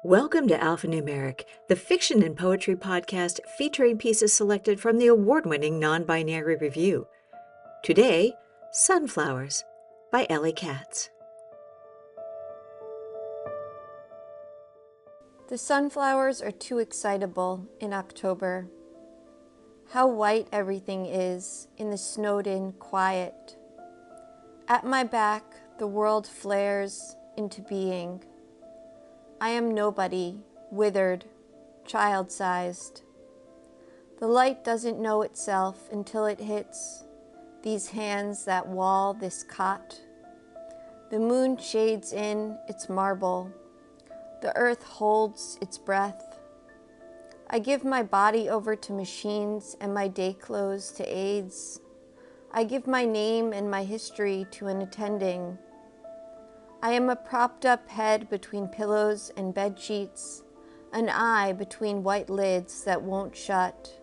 Welcome to Alphanumeric, the fiction and poetry podcast featuring pieces selected from the award-winning Non-Binary Review. Today, Sunflowers by Elly Katz. The sunflowers are too excitable in October. How white everything is in the snowed-in quiet. At my back, the world flares into being. I am nobody, withered, child-sized. The light doesn't know itself until it hits these hands that wall this cot. The moon shades in its marble. The earth holds its breath. I give my body over to machines and my day clothes to aides. I give my name and my history to an attending. I am a propped-up head between pillows and bed sheets, an eye between white lids that won't shut.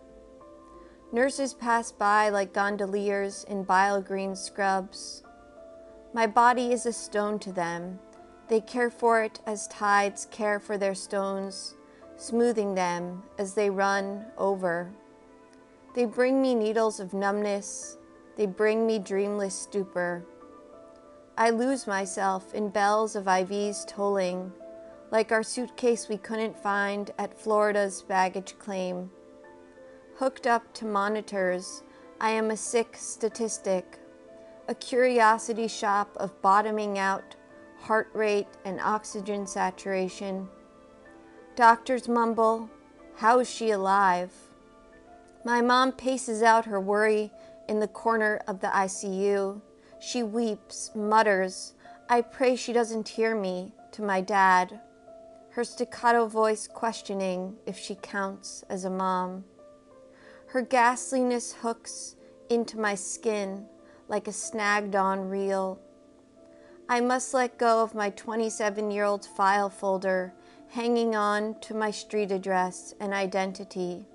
Nurses pass by like gondoliers in bile green scrubs. My body is a stone to them. They care for it as tides care for their stones, smoothing them as they run over. They bring me needles of numbness. They bring me dreamless stupor. I lose myself in bells of IVs tolling, like our suitcase we couldn't find at Florida's baggage claim. Hooked up to monitors, I am a sick statistic, a curiosity shop of bottoming out, heart rate and oxygen saturation. Doctors mumble, "How is she alive?" My mom paces out her worry in the corner of the ICU. She weeps, mutters, "I pray she doesn't hear me," to my dad, her staccato voice questioning if she counts as a mom. Her ghastliness hooks into my skin like a snagged-on reel. I must let go of my 27-year-old file folder hanging on to my street address and identity.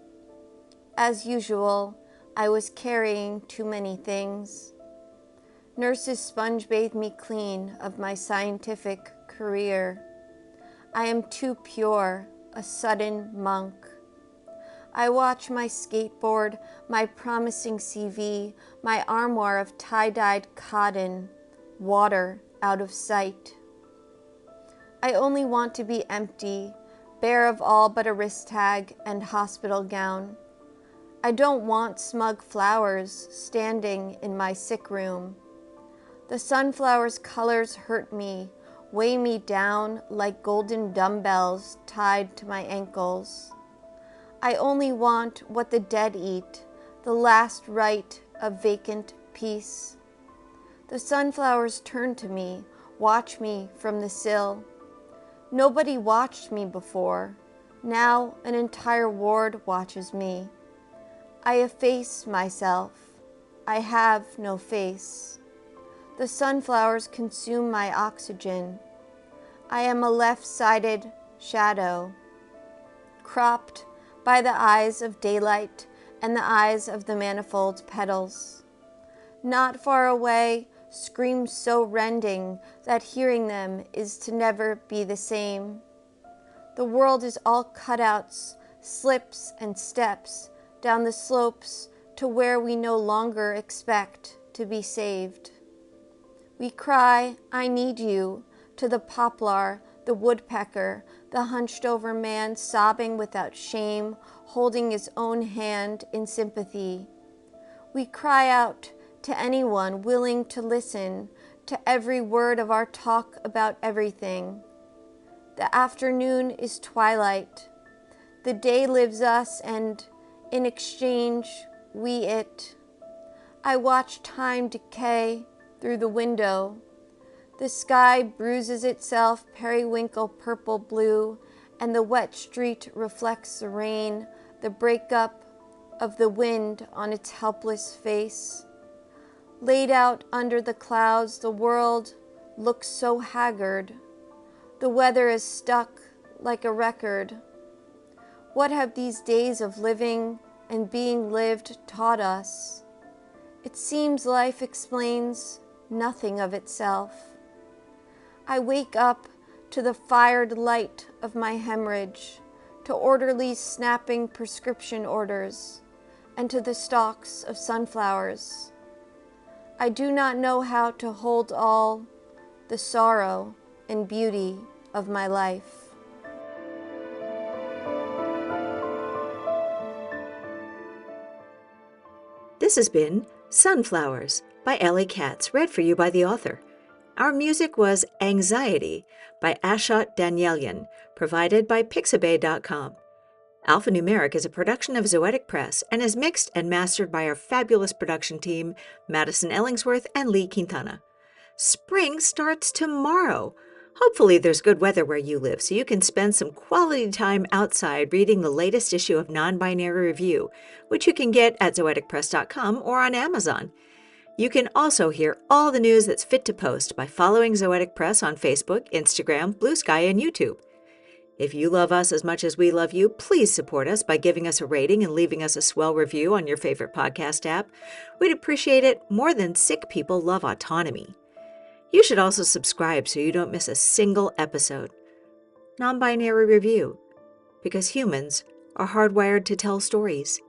As usual, I was carrying too many things. Nurses sponge bathe me clean of my scientific career. I am too pure, a sudden monk. I watch my skateboard, my promising CV, my armoire of tie-dyed cotton, water out of sight. I only want to be empty, bare of all but a wrist tag and hospital gown. I don't want smug flowers standing in my sick room. The sunflower's colors hurt me, weigh me down like golden dumbbells tied to my ankles. I only want what the dead eat, the last rite of vacant peace. The sunflowers turn to me, watch me from the sill. Nobody watched me before. Now an entire ward watches me. I efface myself. I have no face. The sunflowers consume my oxygen. I am a left-sided shadow, cropped by the eyes of daylight and the eyes of the manifold petals. Not far away, screams so rending that hearing them is to never be the same. The world is all cutouts, slips and steps down the slopes to where we no longer expect to be saved. We cry, "I need you," to the poplar, the woodpecker, the hunched-over man sobbing without shame, holding his own hand in sympathy. We cry out to anyone willing to listen to every word of our talk about everything. The afternoon is twilight. The day lives us, and in exchange, we it. I watch time decay through the window. The sky bruises itself periwinkle purple blue, and the wet street reflects the rain, the breakup of the wind on its helpless face. Laid out under the clouds, the world looks so haggard. The weather is stuck like a record. What have these days of living and being lived taught us? It seems life explains nothing of itself. I wake up to the fired light of my hemorrhage, to orderly snapping prescription orders, and to the stalks of sunflowers. I do not know how to hold all the sorrow and beauty of my life. This has been Sunflowers by Elly Katz, read for you by the author. Our music was Anxiety by Ashot Danielyan, provided by Pixabay.com. Alphanumeric is a production of Zoetic Press and is mixed and mastered by our fabulous production team, Madison Ellingsworth and Lee Quintana. Spring starts tomorrow. Hopefully there's good weather where you live so you can spend some quality time outside reading the latest issue of NonBinary Review, which you can get at zoeticpress.com or on Amazon. You can also hear all the news that's fit to post by following Zoetic Press on Facebook, Instagram, Blue Sky, and YouTube. If you love us as much as we love you, please support us by giving us a rating and leaving us a swell review on your favorite podcast app. We'd appreciate it more than sick people love autonomy. You should also subscribe so you don't miss a single episode. Non-Binary Review, because humans are hardwired to tell stories.